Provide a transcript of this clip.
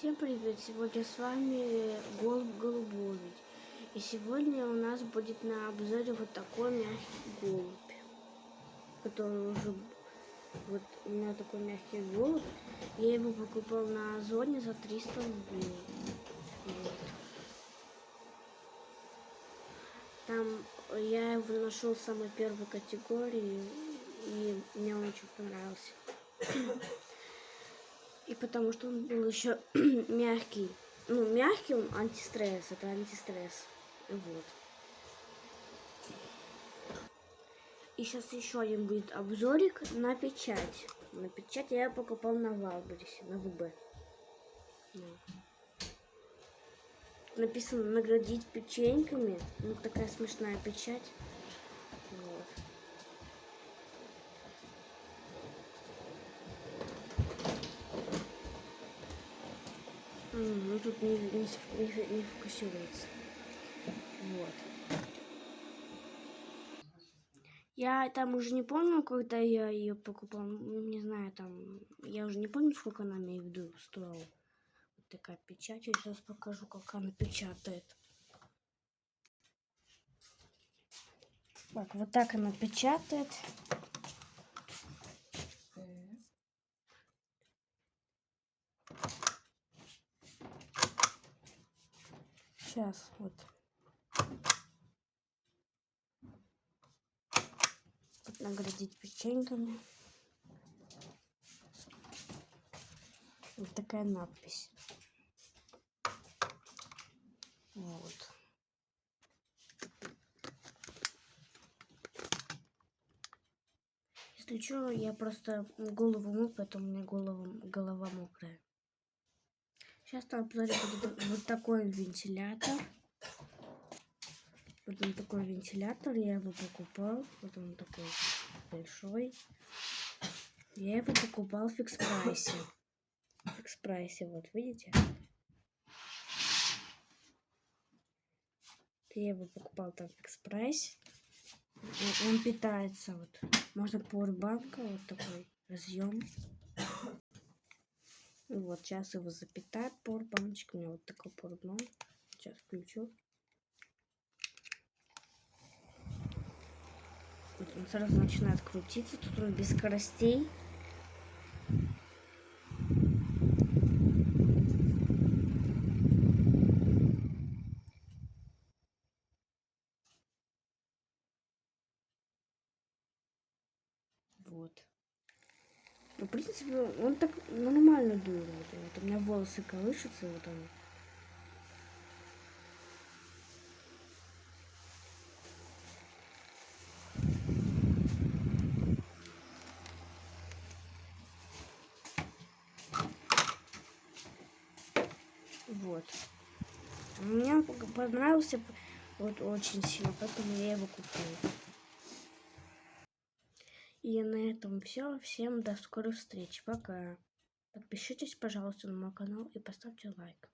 Всем привет! Сегодня с вами Голубь Голубович. И сегодня у нас будет на обзоре вот такой мягкий голубь. Который уже... Вот у меня такой мягкий голубь. Я его покупал на Озоне за 300 рублей. Вот. Там я его нашел в самой первой категории. И мне он очень понравился. И потому что он был еще мягкий. Ну, мягкий он антистресс. Это антистресс. Вот. И сейчас еще один будет обзорик на печать. На печать я покупал на Валбересе, на ВБ. Написано наградить печеньками. Ну, такая смешная печать. Вот. Ну, тут не фокусируется. Вот. Я там уже не помню, когда я ее покупал. Не знаю, там... Я уже не помню, сколько она мне в виду стоила. Вот такая печать. Я сейчас покажу, как она печатает. Так, вот так она печатает. Сейчас, вот. Вот наградить печеньками. Вот такая надпись. Вот. Если что, я просто голову мыл, поэтому у меня голова мокрая. Сейчас на обзоре будет вот такой вентилятор. Вот он такой вентилятор, я его покупал. Вот он такой большой. Я его покупал в фикс прайсе. В фикс прайсе, вот видите? Я его покупал там в фикс прайсе. Он питается вот. Можно пауэрбанка, вот такой разъем. И вот сейчас его запитает пауэрбанчик. У меня вот такой пауэрбанк. Сейчас включу. Вот он сразу начинает крутиться. Тут он без скоростей. Вот. Ну, в принципе, он так нормально дует. Вот у меня волосы колышутся, вот они. Вот. Мне понравился вот очень сильно, поэтому я его купила. И на этом все. Всем до скорых встреч. Пока. Подпишитесь, пожалуйста, на мой канал и поставьте лайк.